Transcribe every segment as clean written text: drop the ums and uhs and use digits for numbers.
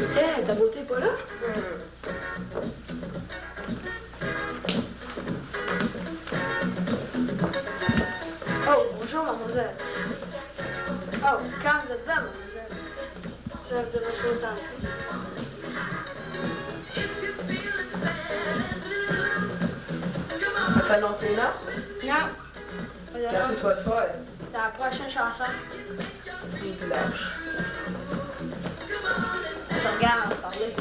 Tiens, ta beauté est pas là? Oh, bonjour, mademoiselle. Oh, quand vous êtes belle, mademoiselle. Je ne dirai pas autant. As-tu annoncé là? Non. Quand ce soit le fun. Dans la prochaine chanson. Il dit lâche. On se regarde avant de parler.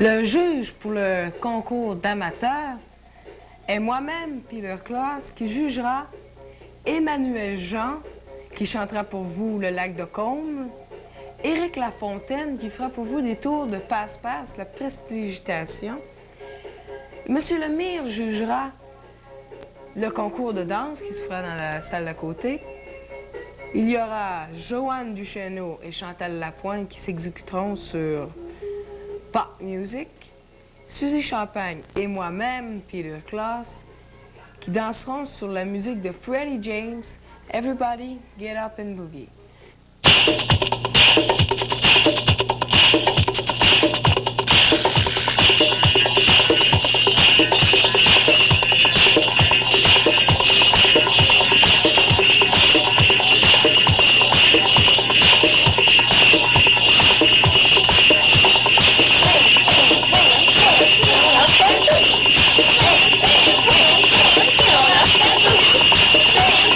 Le juge pour le concours d'amateurs est moi-même, Peter Klaas, qui jugera Emmanuel Jean, qui chantera pour vous le lac de Côme, Éric Lafontaine, qui fera pour vous des tours de passe-passe, la prestidigitation. Monsieur Lemire jugera le concours de danse qui se fera dans la salle d'à côté. Il y aura Joanne Duchesneau et Chantal Lapointe qui s'exécuteront sur Pop Music, Suzy Champagne et moi-même, Peter Klaas, qui danseront sur la musique de Freddie James, Everybody Get Up and Boogie. Say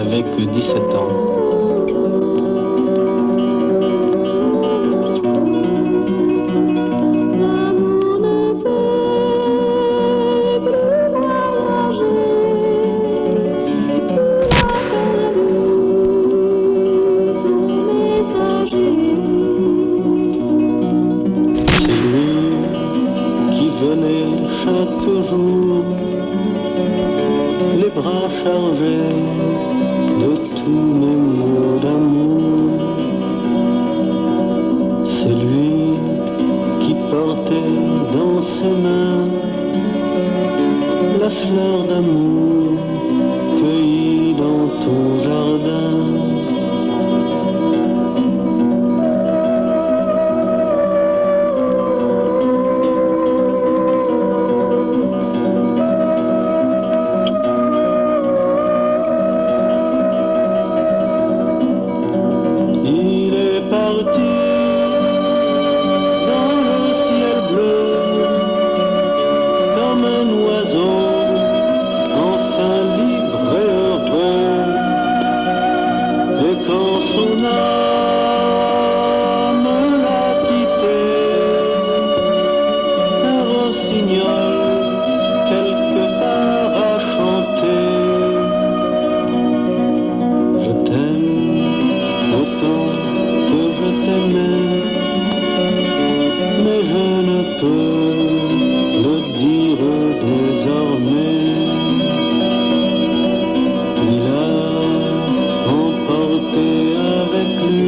n'avait que 17 ans. Chaque jour, les bras chargés de tous mes mots d'amour. C'est lui qui portait dans ses mains la fleur d'amour cueillie dans ton jardin. Avec lui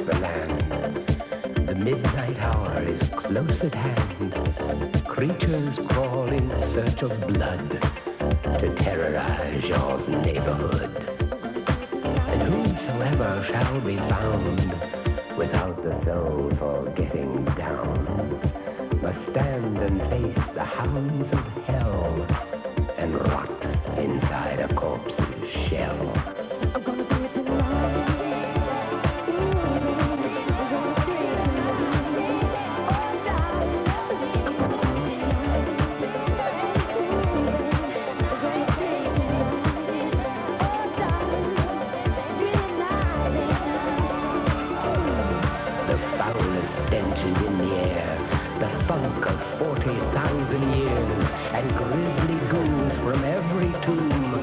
the land. The midnight hour is close at hand. Creatures crawl in search of blood to terrorize your neighborhood. And whosoever shall be found without the soul for getting down must stand and face the hounds of hell and rot inside a corpse's shell. I'm gonna do it tonight. The foulest stench is in the air, the funk of 40,000 years, and grisly ghouls from every tomb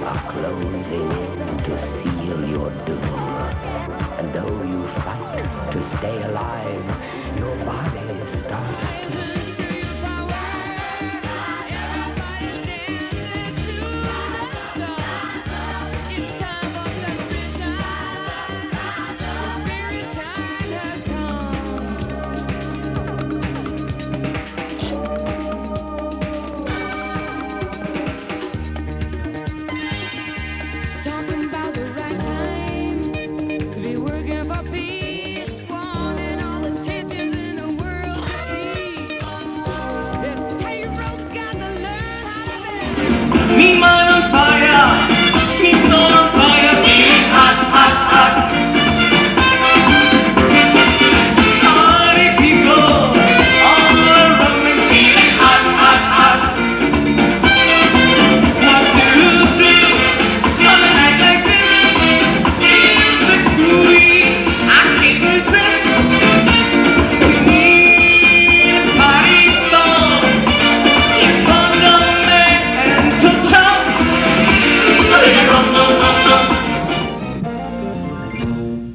are closing in to seal your doom. And though you fight to stay alive, your body starts to... Me mind on fire, me soul on fire, feeling hot, hot, hot. Party people all around me, feeling hot, hot, hot. What to do on a night like this? Music sweet, I can't resist. We need a party song. It's fun on and to jump.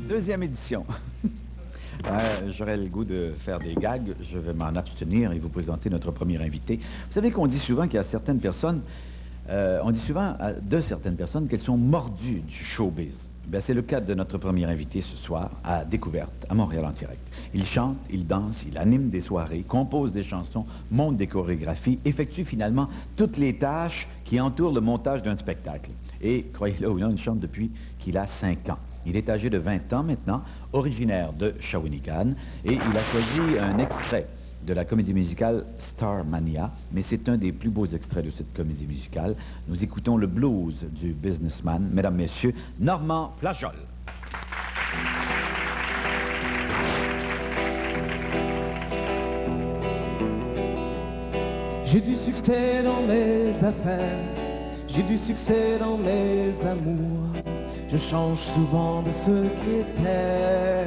Deuxième édition. J'aurais le goût de faire des gags. Je vais m'en abstenir et vous présenter notre premier invité. Vous savez qu'on dit souvent qu'il y a certaines personnes, on dit souvent de certaines personnes qu'elles sont mordues du showbiz. Ben, c'est le cas de notre premier invité ce soir à Découverte, à Montréal en direct. Il chante, il danse, il anime des soirées, compose des chansons, monte des chorégraphies, effectue finalement toutes les tâches qui entourent le montage d'un spectacle. Et, croyez-le ou non, il chante depuis qu'il a 5 ans. Il est âgé de 20 ans maintenant, originaire de Shawinigan, et il a choisi un extrait de la comédie musicale Starmania, mais c'est un des plus beaux extraits de cette comédie musicale. Nous écoutons le blues du businessman, mesdames, messieurs, Normand Flageol. J'ai du succès dans mes affaires, j'ai du succès dans mes amours. Je change souvent de secrétaire.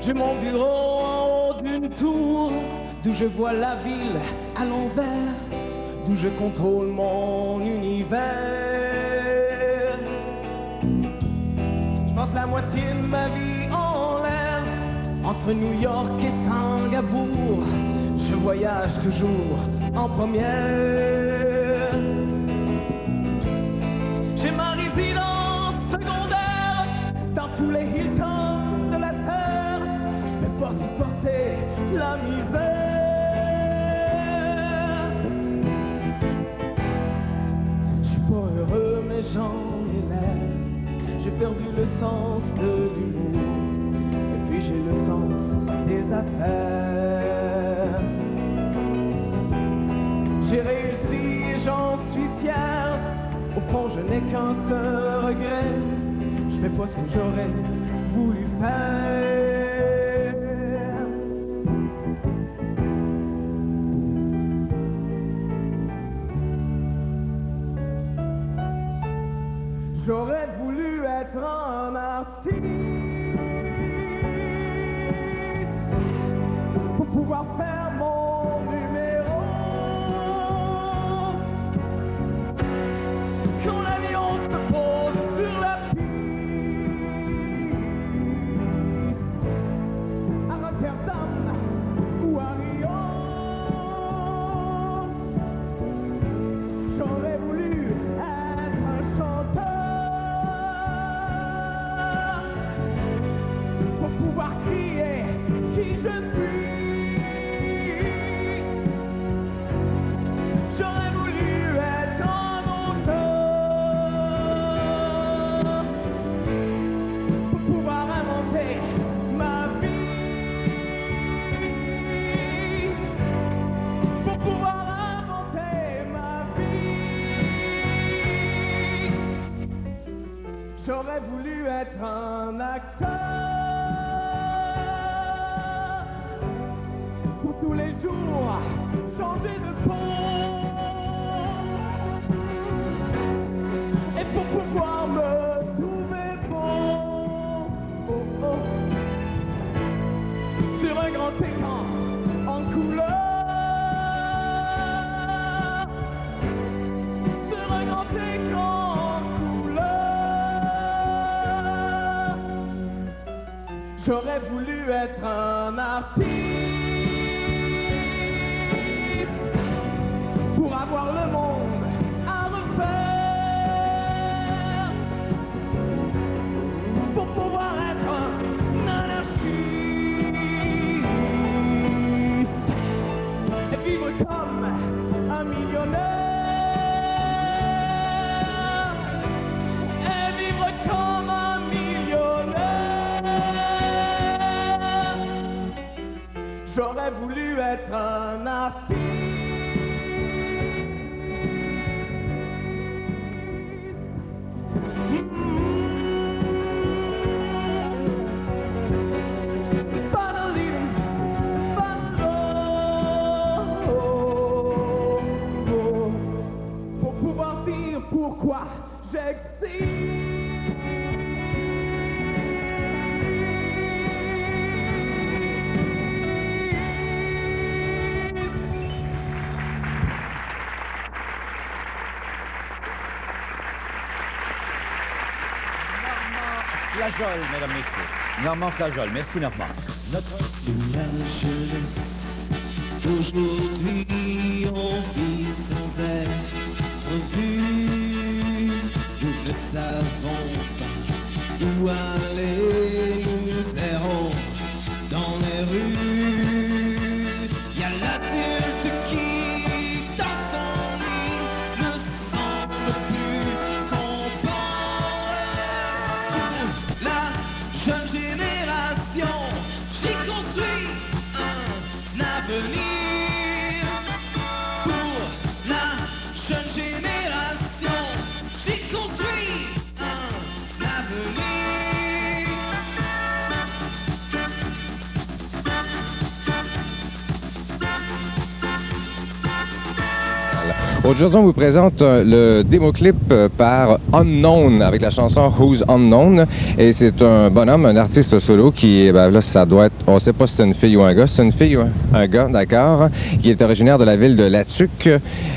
J'ai mon bureau en haut d'une tour, d'où je vois la ville à l'envers, d'où je contrôle mon univers. Je passe la moitié de ma vie en l'air, entre New York et Singapour. Je voyage toujours en première. J'ai ma résidence secondaire dans tous les Hiltons de la terre. Je peux pas supporter la misère. Je suis pas heureux mais j'en ai l'air. J'ai perdu le sens de l'humour et puis j'ai le sens des affaires. J'ai réussi et j'en suis fier. Au fond, je n'ai qu'un seul regret. Je fais pas ce que j'aurais voulu faire. J'aurais voulu être un artiste pour pouvoir faire mon numéro. Quand l'avion se pose sur la piste à Rotterdam ou à Rio, j'aurais voulu être un chanteur acteur pour tous les jours changer de peau et pour pouvoir me trouver beau sur un grand écran en couleur. Sur un grand écran en couleur. J'aurais voulu être un artiste pour avoir le monde à refaire, pour pouvoir être un anarchiste et vivre comme un millionnaire, et vivre comme un millionnaire. J'aurais voulu être un artiste. Pour pouvoir dire pourquoi j'existe. Flageol, mesdames, messieurs. Normand Flageol. Merci, Normand. Notre... Aujourd'hui on vit sans être vu. Nous ne savons pas où aller. Nous errons dans les rues. Il y a l'adulte qui, dans son lit, ne semble plus comprendre. La jeune génération, j'y construis un avenir. Pour la jeune génération, j'y construis un avenir. Aujourd'hui, on vous présente le démo-clip par Unknown avec la chanson Who's Unknown. Et c'est un bonhomme, un artiste solo qui, là, ça doit être, on ne sait pas si c'est une fille ou un gars. C'est une fille ou un gars, d'accord, qui est originaire de la ville de Latuc.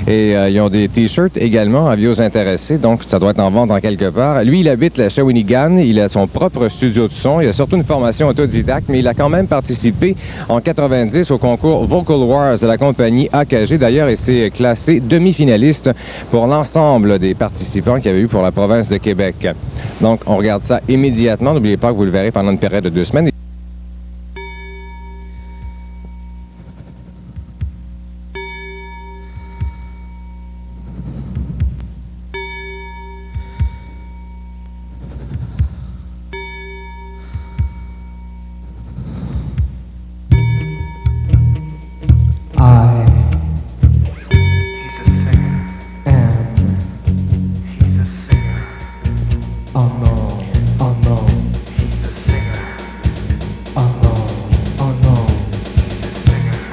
Et ils ont des t-shirts également, avis aux intéressés, donc ça doit être en vente en quelque part. Lui, il habite la Shawinigan, il a son propre studio de son, il a surtout une formation autodidacte, mais il a quand même participé en 90 au concours Vocal Wars de la compagnie AKG d'ailleurs, et s'est classé demi-finaliste pour l'ensemble des participants qu'il y avait eu pour la province de Québec. Donc, on regarde ça immédiatement. N'oubliez pas que vous le verrez pendant une période de 2 semaines.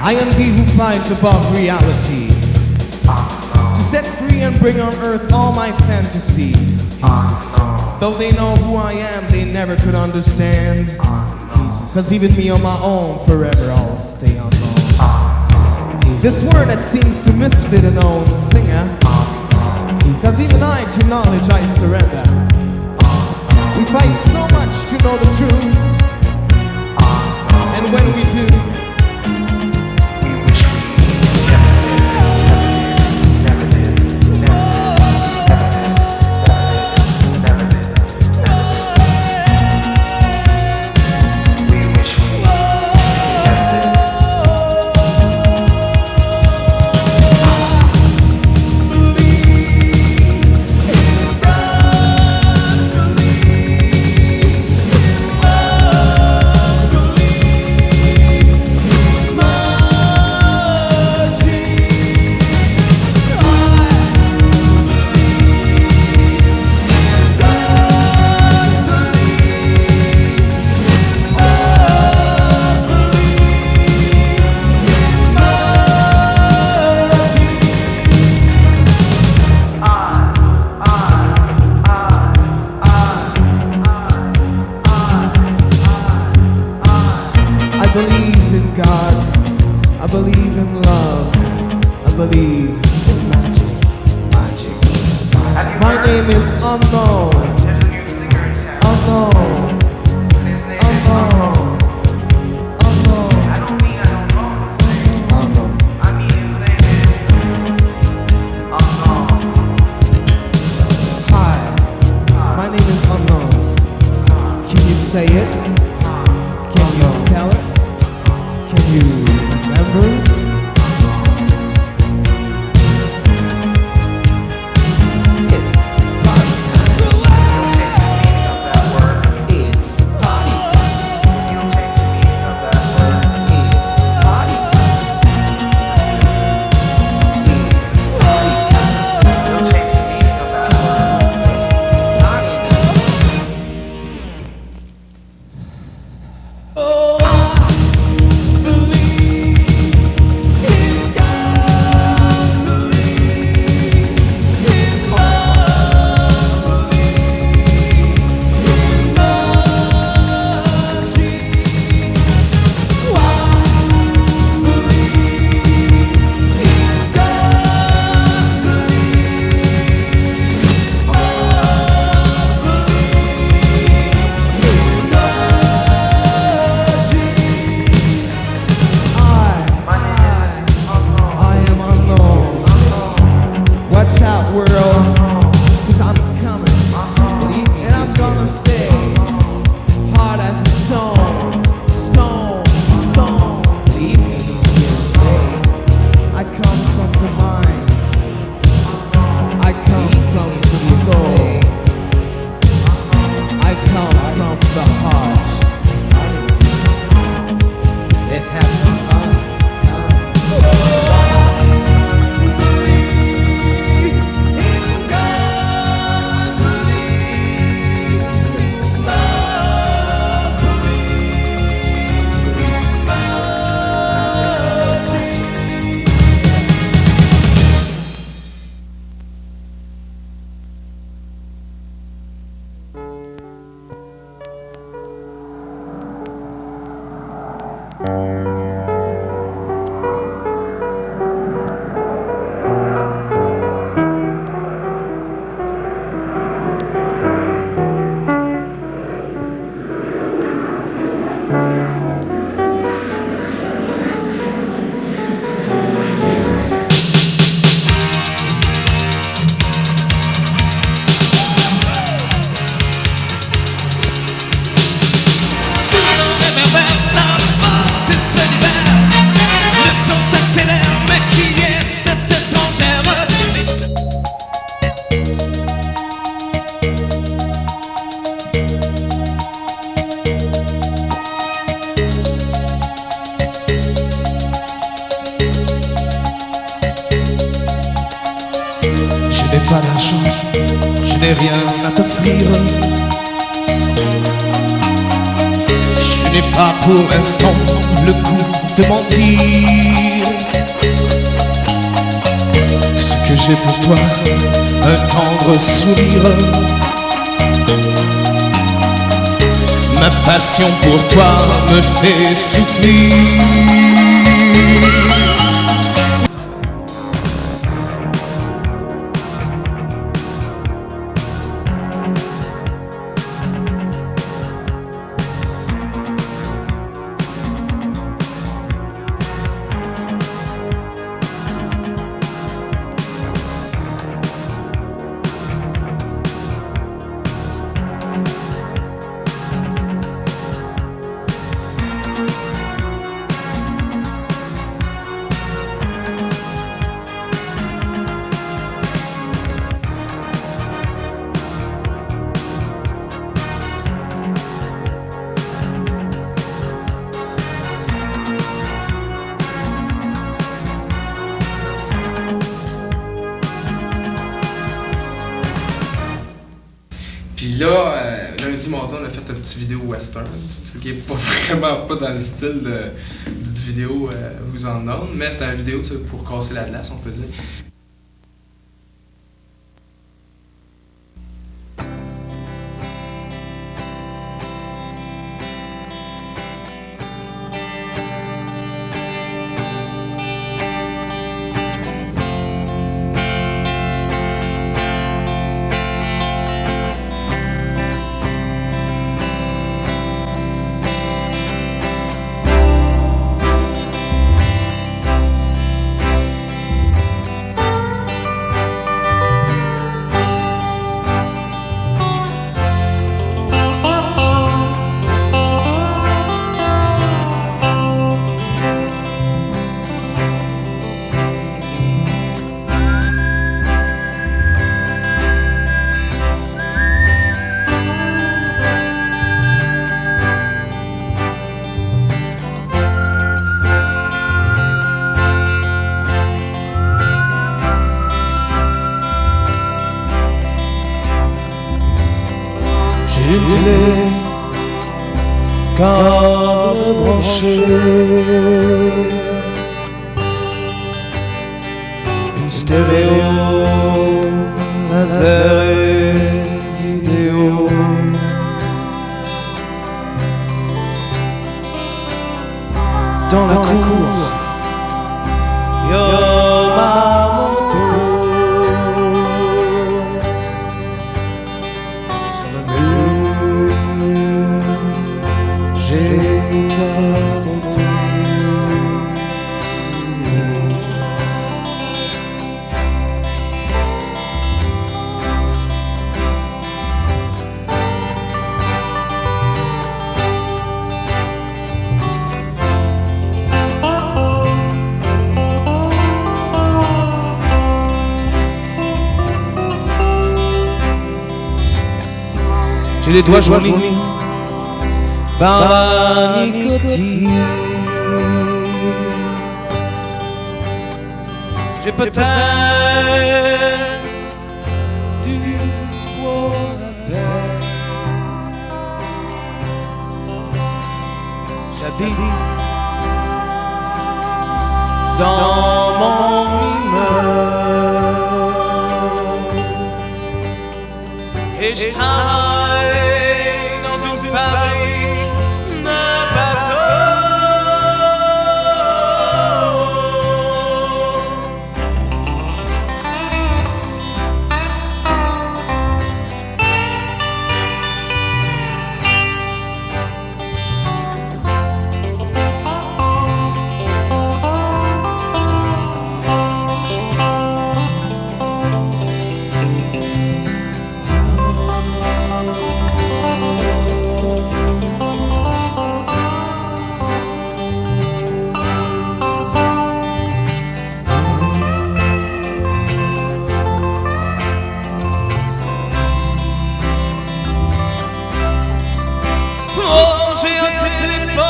I am he who flies above reality, to set free and bring on earth all my fantasies. Though they know who I am, they never could understand. Cause even me on my own, forever I'll stay unknown. This word that seems to misfit an old singer, cause even I to knowledge I surrender. We fight so much to know the truth, and when we do, believe in God, I believe in love, I believe in magic. My name is Unknown. There's a new singer in town. Unknown. And his name is Unknown. Unknown. I don't mean I don't know his name. Unknown. I mean his name is Unknown. Hi, my name is Unknown. Can you say it? Can you spell it? Can you remember it? It's party time. It's party time. You'll change the meaning of that word. It's party time. It's party time. You'll change the meaning of that word. Party time. Oh, I believe in God, believe in love, believe in magic. Why believe in God, believe I am unknown. Watch out, world, 'cause I'm coming. And I'm gonna stay hard as a stone. Stone, stone. Believe me, he's here to stay. I come from the mind. I come from the soul. I come from the heart. Let's have some fun. Je n'ai pas d'argent, je n'ai rien à t'offrir. Je n'ai pas pour l'instant le goût de mentir. Ce que j'ai pour toi, un tendre sourire. Ma passion pour toi me fait souffrir. Puis là, lundi, mardi, on a fait une petite vidéo western, ce qui est pas vraiment pas dans le style du vidéo Who's Unknown, mais c'était une vidéo pour casser la glace, on peut dire. câble branché, une stéréo, laser et vidéo. Dans la cour, y'a ma moto. Sur le mur, j'ai ta photo. J'ai les doigts jaunis par la nicotine. J'ai peut-être du poids à perdre. J'habite dans mon immeuble et je travaille dans une fabrique de bateaux. J'ai un téléphone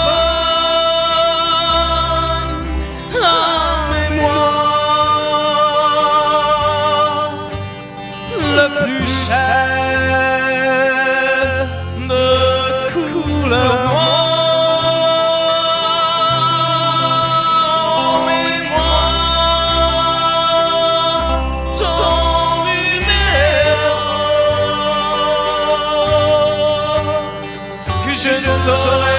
à mémoire, le plus cher de couleur noire. En mémoire, ton numéro que je ne saurais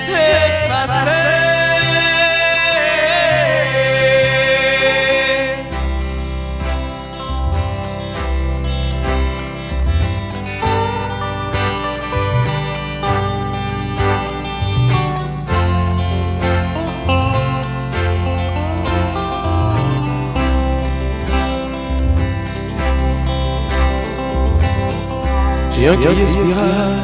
effacer. J'ai un cahier spirale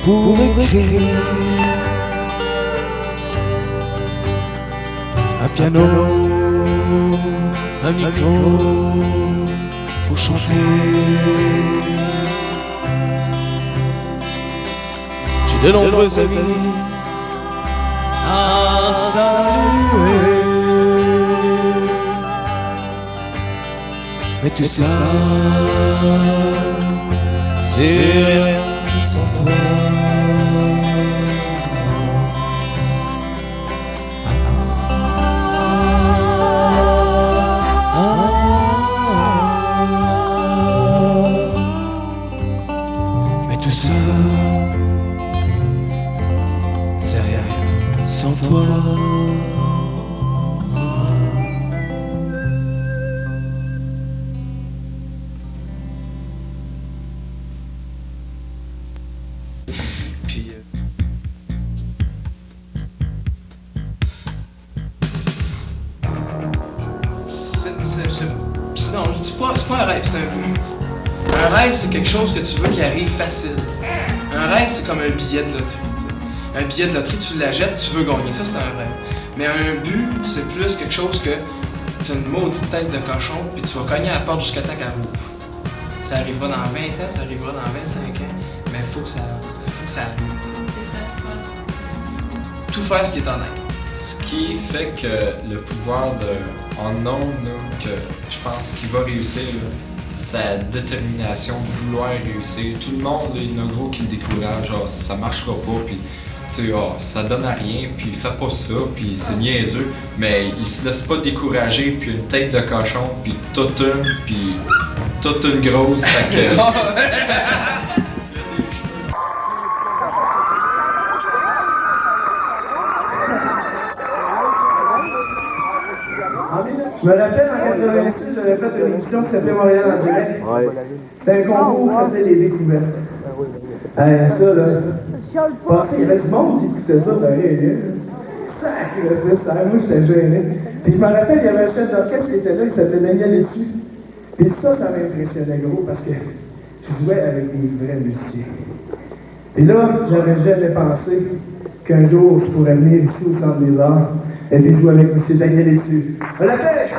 pour écrire, un piano, un micro pour chanter. J'ai de nombreux amis à saluer, mais tout ça, c'est rien sans toi. Mais tout ça, c'est rien sans toi. Non, je dis pas, c'est pas un rêve, c'est un but. Un rêve, c'est quelque chose que tu veux qui arrive facile. Un rêve, c'est comme un billet de loterie. T'sais. Un billet de loterie, tu l'achètes, tu veux gagner. Ça, c'est un rêve. Mais un but, c'est plus quelque chose que tu as une maudite tête de cochon, puis tu vas cogner à la porte jusqu'à temps qu'elle rouvre. Ça arrivera dans 20 ans, ça arrivera dans 25 ans, mais il faut que ça arrive. T'sais. Tout faire ce qui est en être. Ce qui fait que le pouvoir de Unknown, que je pense qu'il va réussir, sa détermination de vouloir réussir. Tout le monde, là, il y en a gros qui le décourage, genre ça marchera pas, puis tu sais, ça donne à rien, puis fais pas ça, puis c'est niaiseux. Mais il se laisse pas décourager, puis une tête de cochon, puis toute une grosse, fait que... Je me rappelle, en 86, j'avais fait une émission qui s'appelait Montréal en direct. C'était un concours qui s'appelait Les Découvertes. Ça, là, il y avait du monde qui écoutait ça, moi, j'étais gêné. Puis je me rappelle, il y avait un chef d'orchestre qui était là, il s'appelait Daniel Etu. Puis ça m'impressionnait gros, parce que je jouais avec des vrais musiciens. Et là, j'avais jamais pensé qu'un jour, je pourrais venir ici au Centre des Arts et puis jouer avec M. Daniel Etu. On l'appelle!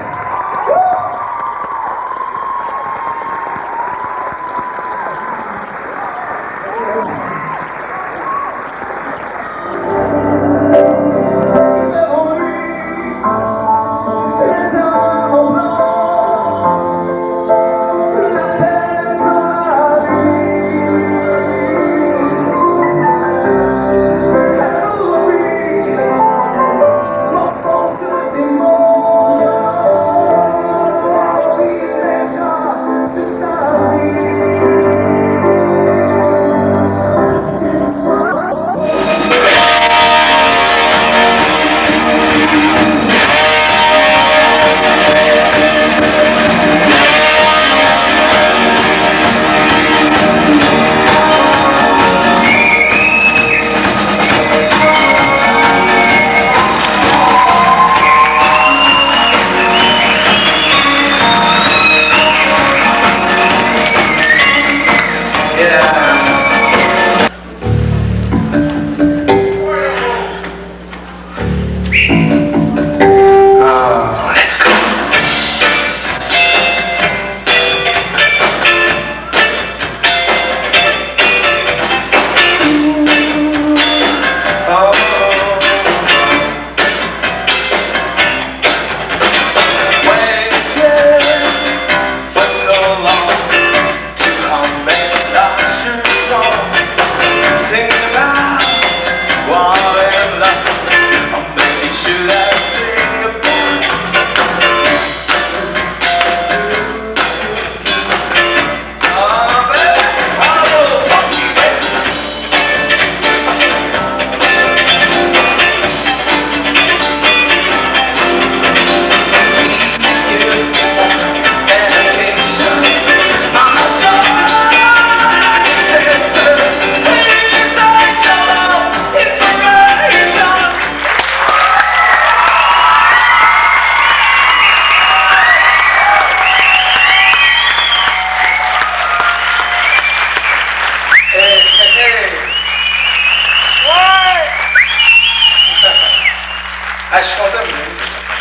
Ah, je suis content de venir, cette chanson.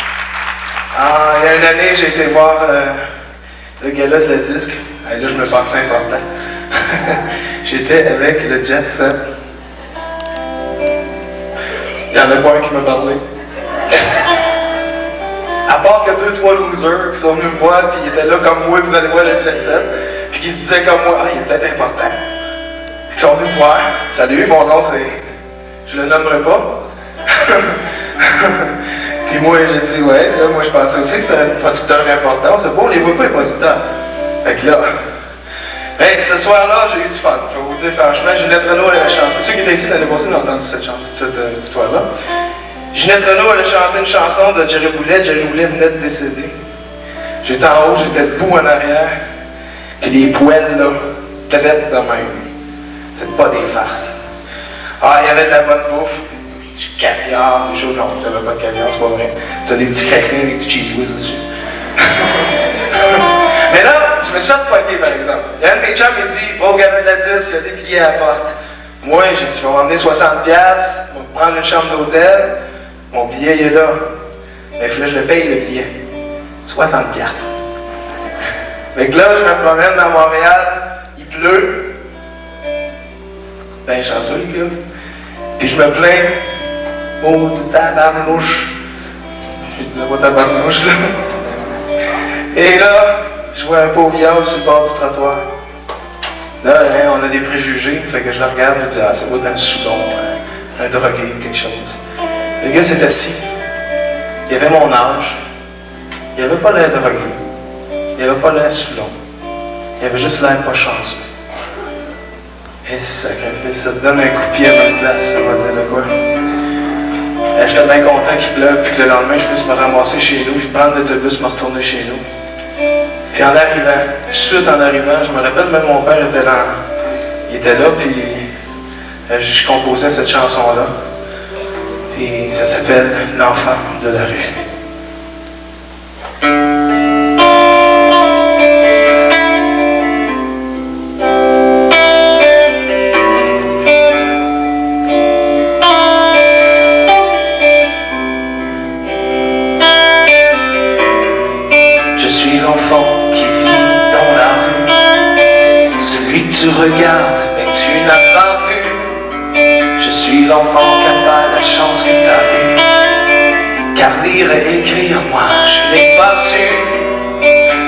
Il y a une année, j'ai été voir le gala de la disque. Et là, je me pensais important. J'étais avec le Jet Set. Il y en a pas un qui m'a parlé. À part que 2-3 losers qui sont venus me voir, puis ils étaient là comme moi, pour aller voir le Jet Set, puis qui se disaient comme moi, il est peut-être important. Ils sont venus me voir. Salut, mon nom c'est. Je le nommerai pas. Puis moi, j'ai dit, ouais, là, moi je pensais aussi que c'était un producteur important. On sait pas, on les voit pas, les producteurs. Fait que là, hey, ce soir-là, j'ai eu du fun. Je vais vous dire franchement, Ginette Renaud, elle a chanté. Ceux qui étaient ici l'année passée, ont entendu cette histoire-là. Ginette Renaud, elle a chanté une chanson de Jerry Boulet. Jerry Boulet venait de décéder. J'étais en haut, j'étais debout en arrière. Puis les poêles, là, traites de même. C'est pas des farces. Ah, il y avait de la bonne bouffe. Du caviar, des choses, non, j'avais pas de caviar, c'est pas vrai. Tu as des petits craquelins avec du cheese whiz dessus. Mais là, je me suis fait pogner, par exemple. Il y a un de mes chums qui dit, va au gala de la disque, il y a des billets à la porte. Moi, j'ai dit, je vais m'emmener 60$, je vais prendre une chambre d'hôtel, mon billet, il est là. Mais il fallait que je le paye, le billet. 60$. Fait que là, je me promène dans Montréal, il pleut. Ben chanceux, le gars. Puis je me plains. Maudit tabarnouche. Je disais pas tabarnouche, là. Et là, Je vois un pauvre diable sur le bord du trottoir. Là, hein, on a des préjugés, fait que je le regarde et je dis, ah, ça doit être un soulon, un drogué ou quelque chose. Le gars s'est assis. Il avait mon âge. Il avait pas l'air drogué. Il avait pas l'air soulon. Il avait juste l'air pas chanceux. Et sacrifice, ça te donne un coup de pied à bonne place, ça va dire de quoi. J'étais bien content qu'il pleuve, puis que le lendemain, je puisse me ramasser chez nous, puis prendre l'autobus, me retourner chez nous. Puis en arrivant, tout de suite en arrivant, je me rappelle, même mon père était là. Il était là, puis je composais cette chanson-là. Puis ça s'appelle « L'enfant de la rue ». Tu regardes, mais tu n'as pas vu. Je suis l'enfant qui n'a pas la chance que t'as eue. Car lire et écrire, moi, je n'ai pas su.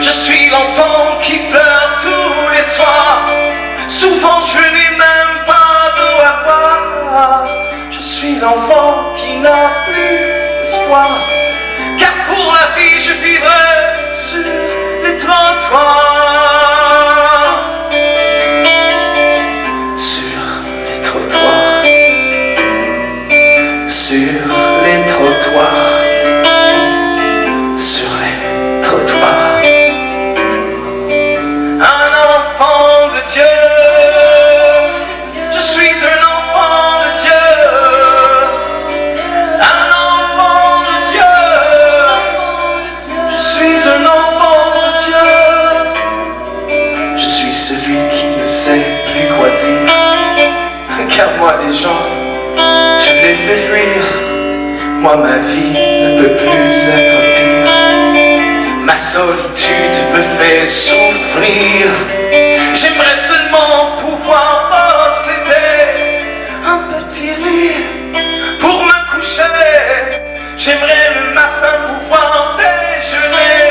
Je suis l'enfant qui pleure tous les soirs. Souvent, je n'ai même pas d'eau à boire. Je suis l'enfant qui n'a plus d'espoir. Car pour la vie, je vivrai sur les trottoirs. Sur les trottoirs, sur les trottoirs. Un enfant de Dieu, je suis un enfant de Dieu. Un enfant de Dieu, je suis un enfant de Dieu. Je suis celui qui ne sait plus quoi dire. Car moi les gens, je les fais fuir. Moi ma vie ne peut plus être pire. Ma solitude me fait souffrir. J'aimerais seulement pouvoir posséder un petit lit pour me coucher. J'aimerais le matin pouvoir déjeuner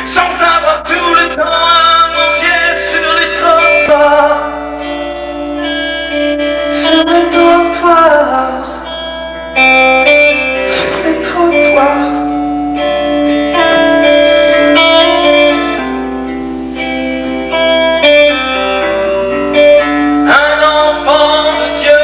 sans avoir tout le temps à mendier sur les trottoirs. Sur les trottoirs, sur les trottoirs. Un enfant de Dieu.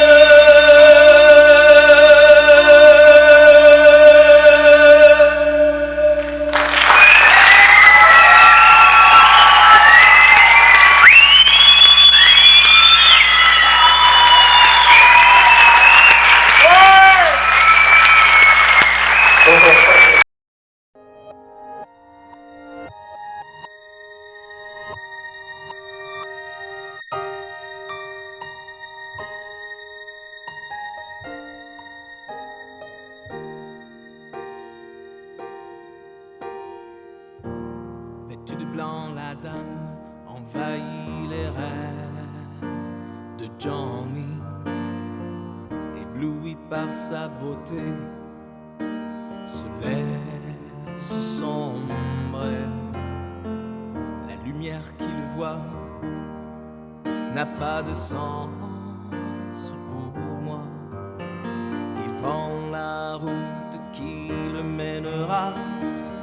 Vêtue de blanc, la dame envahit les rêves de Johnny. Ébloui par sa beauté, se laisse sombrer. La lumière qui le voit n'a pas de sens pour moi. Il prend la route qui le mènera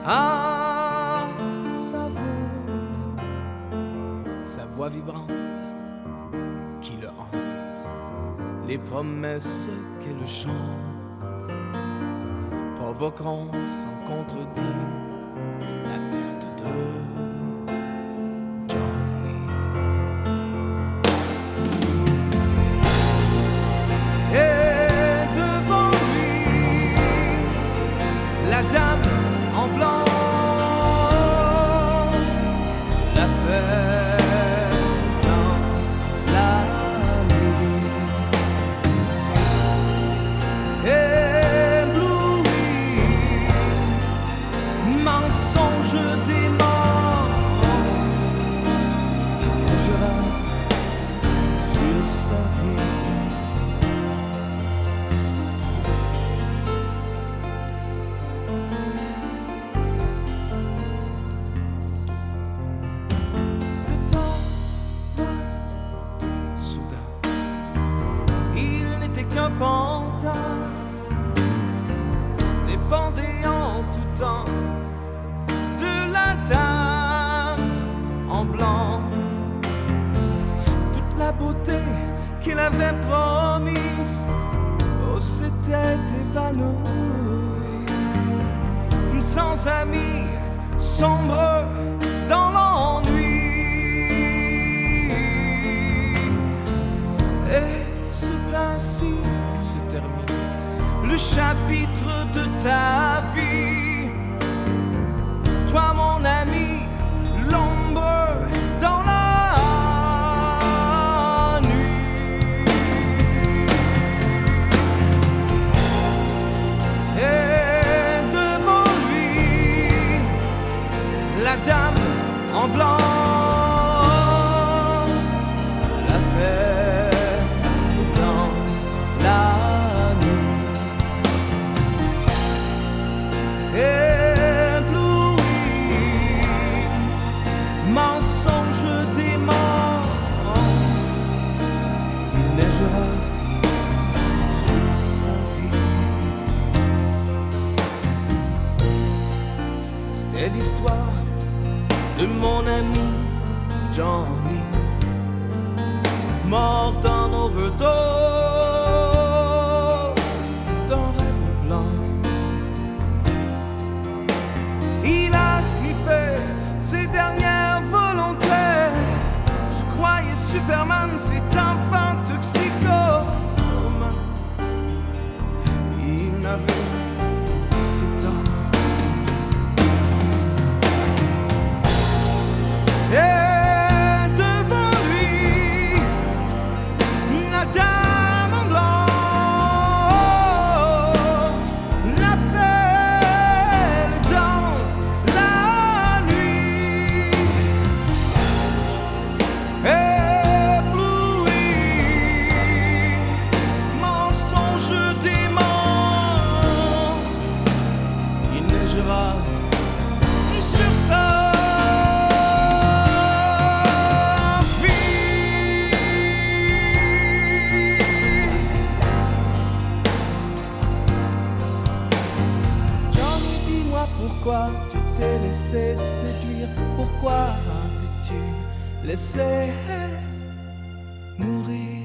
à sa voûte, sa voix vibrante qui le hante, les promesses qu'elle chante provoqueront sans contredit la perte de Johnny. Et devant lui, la dame en blanc l'appelle dans la nuit. Ébloui, mensonge dément, il neigera sur sa vie. qu'un pantin dépendait en tout temps de la dame en blanc. Toute la beauté qu'il avait promise, oh, s'était évanouie. Sans amis, sombre dans l'ennui. Et c'est ainsi que se termine le chapitre de ta vie. Toi, mon ami, l'ombre dans la nuit. Et devant lui, la dame en blanc, la paix dans la nuit. Ébloui, mensonge dément, il neigera sur sa vie. C'était l'histoire de mon ami Johnny, mort d'un overdose d'un rêve blanc. Il a sniffé ses dernières volontés, se croyait Superman, c'est un fin toxicomane. Il n'avait 17 ans. Et devant lui, la dame en blanc l'appelle dans la nuit. Ébloui, mensonge dément, il neigera sur sa Pourquoi tu t'es laissé séduire? Pourquoi t'es-tu laissé mourir?